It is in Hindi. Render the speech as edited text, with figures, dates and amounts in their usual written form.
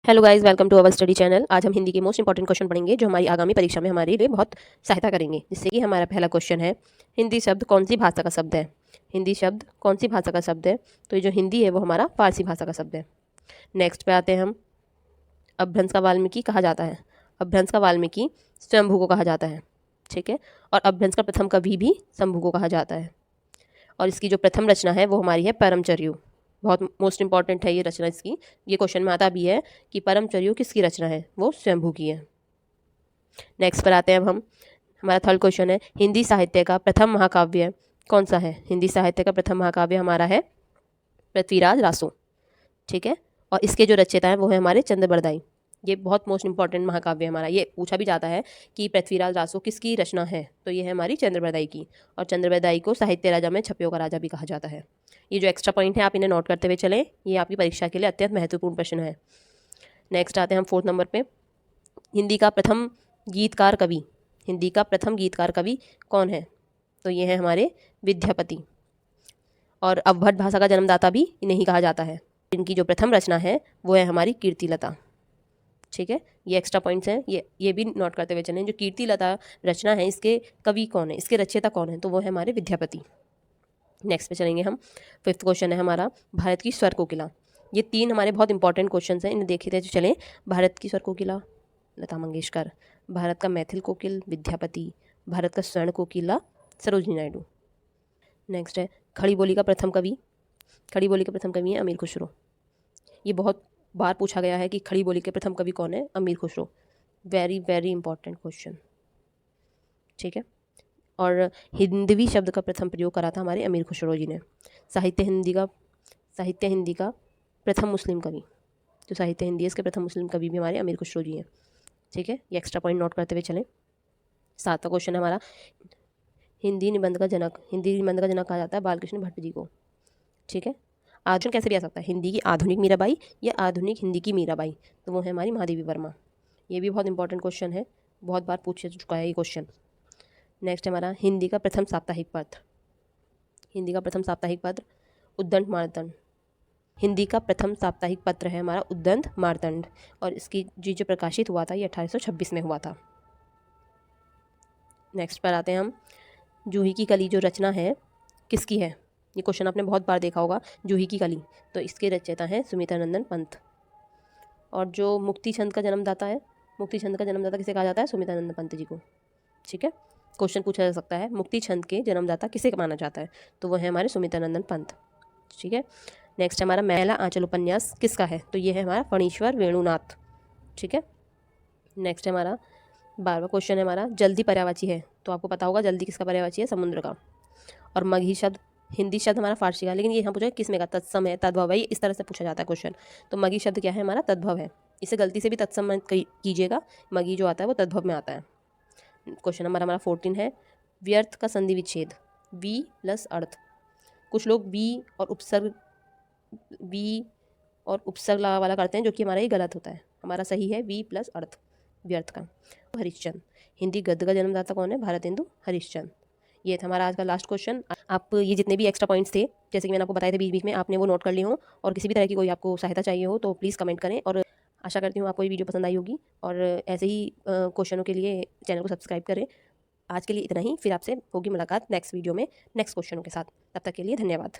Hello guys, welcome to our study channel. आज हम हिंदी के मोस्ट इंपॉर्टेंट क्वेश्चन पढ़ेंगे जो हमारी आगामी परीक्षा में हमारे लिए बहुत सहायता करेंगे। जिससे कि हमारा पहला क्वेश्चन है, हिंदी शब्द कौन सी भाषा का शब्द है। हिंदी शब्द कौन सी भाषा का शब्द है। तो ये जो हिंदी है वो हमारा फारसी भाषा का शब्द है। नेक्स्ट पे आते हैं हम, अपभ्रंश का वाल्मीकि कहा जाता है। अपभ्रंश का वाल्मीकि स्वयंभू को कहा जाता है, ठीक है। और अपभ्रंश का प्रथम कवि भी शंभू को कहा जाता है। और इसकी जो प्रथम रचना है वो हमारी है परमचर्यु। बहुत मोस्ट इंपॉर्टेंट है ये रचना इसकी। ये क्वेश्चन में आता भी है कि परमचर्यु किसकी रचना है, वो स्वयंभू की है। नेक्स्ट पर आते हैं अब हम, हमारा थर्ड क्वेश्चन है, हिंदी साहित्य का प्रथम महाकाव्य कौन सा है। हिंदी साहित्य का प्रथम महाकाव्य हमारा है पृथ्वीराज रासो, ठीक है। और इसके जो रचयिता हैं वो है हमारे चंद्रबरदाई। ये बहुत मोस्ट इंपॉर्टेंट महाकाव्य हमारा। ये पूछा भी जाता है कि पृथ्वीराज रासो किसकी रचना है, तो ये है हमारी चंद्रबरदाई की। और चंद्रबरदाई को साहित्य राजा में छपियों का राजा भी कहा जाता है। ये जो एक्स्ट्रा पॉइंट है आप इन्हें नोट करते हुए चलें, ये आपकी परीक्षा के लिए अत्यंत महत्वपूर्ण प्रश्न है। नेक्स्ट आते हैं हम फोर्थ नंबर पे, हिंदी का प्रथम गीतकार कवि। हिंदी का प्रथम गीतकार कवि कौन है, तो ये है हमारे विद्यापति। और अवभट भाषा का जन्मदाता भी इन्हें ही कहा जाता है। इनकी जो प्रथम रचना है वो है हमारी कीर्तिलता, ठीक है। ये एक्स्ट्रा पॉइंट्स हैं, ये भी नोट करते हुए चलें। जो कीर्तिलता रचना है इसके कवि कौन है, इसके रचयिता कौन है, तो वो है हमारे विद्यापति। नेक्स्ट पे चलेंगे हम, फिफ्थ क्वेश्चन है हमारा, भारत की स्वर कोकिला। ये तीन हमारे बहुत इंपॉर्टेंट क्वेश्चन हैं, इन्हें देखते चलें। भारत की स्वर कोकिला लता मंगेशकर, भारत का मैथिल कोकिल विद्यापति, भारत का स्वर्ण कोकिला सरोजिनी नायडू। नेक्स्ट है, खड़ी बोली का प्रथम कवि। खड़ी बोली के प्रथम कवि है अमीर खुसरो। ये बहुत बार पूछा गया है कि खड़ी बोली के प्रथम कवि कौन है, अमीर Khusro. Very very important question, ठीक है। और हिंदवी शब्द का प्रथम प्रयोग करा था हमारे अमीर खुसरो जी ने। साहित्य हिंदी का प्रथम मुस्लिम कवि, जो साहित्य हिंदी है इसके प्रथम मुस्लिम कवि भी हमारे अमीर खुसरो जी हैं, ठीक है। ये एक्स्ट्रा पॉइंट नोट करते हुए चलें। सातवां क्वेश्चन है हमारा, हिंदी निबंध का जनक कहा जाता है बालकृष्ण भट्ट जी को, ठीक है। आधुनिक कैसे भी आ सकता है, हिंदी की आधुनिक मीराबाई या आधुनिक हिंदी की मीराबाई, तो वो है हमारी महादेवी वर्मा। ये भी बहुत इंपॉर्टेंट क्वेश्चन है, बहुत बार पूछा चुका है ये क्वेश्चन। नेक्स्ट हमारा, हिंदी का प्रथम साप्ताहिक पत्र। हिंदी का प्रथम साप्ताहिक पत्र उद्दंड मार्तंड। हिंदी का प्रथम साप्ताहिक पत्र है हमारा उद्दंड मार्तंड। और इसकी जो प्रकाशित हुआ था ये 1826 में हुआ था। नेक्स्ट पर आते हैं हम, जूही की कली जो रचना है किसकी है। ये क्वेश्चन आपने बहुत बार देखा होगा, जूही की कली, तो इसके रचयिता हैं सुमित्रानंदन पंत। और जो मुक्ति छंद का जन्मदाता है, मुक्ति छंद का जन्मदाता किसे कहा जाता है, सुमित्रानंद पंत जी को, ठीक है। क्वेश्चन पूछा जा सकता है मुक्ति छंद के जन्मदाता किसे माना जाता है, तो वो है हमारे सुमित्रानंदन पंत, ठीक है। नेक्स्ट हमारा, मैला आंचल उपन्यास किसका है, तो ये है हमारा फणीश्वर वेणुनाथ, ठीक है। नेक्स्ट हमारा 12वां क्वेश्चन है हमारा, जल्दी पर्यायवाची है, तो आपको पता होगा जल्दी किसका पर्यायवाची है, समुद्र का। और मगही शब्द हिंदी शब्द हमारा फारसी का, लेकिन ये यहाँ पूछा है किसमें का, तत्सम है, तद्भव है, इस तरह से पूछा जाता है क्वेश्चन। तो मगही शब्द क्या है हमारा, तद्भव है। इसे गलती से भी तत्सम मत कीजिएगा, मगही जो आता है वो तद्भव में आता है। क्वेश्चन नंबर हमारा 14 है, व्यर्थ का संधि विच्छेद, वी प्लस अर्थ। कुछ लोग वी और उपसर्ग वाला करते हैं, जो कि हमारा ये गलत होता है। हमारा सही है वी प्लस अर्थ, व्यर्थ का। हरिश्चंद्र, हिंदी गद्य का जन्मदाता कौन है, भारतेंदु हरिश्चंद्र। ये था हमारा आज का लास्ट क्वेश्चन। आप ये जितने भी एक्स्ट्रा पॉइंट्स थे, जैसे कि मैंने आपको बताए थे बीच बीच में, आपने वो नोट कर लिए हो। और किसी भी तरह की कोई आपको सहायता चाहिए हो तो प्लीज़ कमेंट करें। और आशा करती हूँ आपको ये वीडियो पसंद आई होगी। और ऐसे ही क्वेश्चनों के लिए चैनल को सब्सक्राइब करें। आज के लिए इतना ही, फिर आपसे होगी मुलाकात नेक्स्ट वीडियो में नेक्स्ट क्वेश्चनों के साथ। तब तक के लिए धन्यवाद।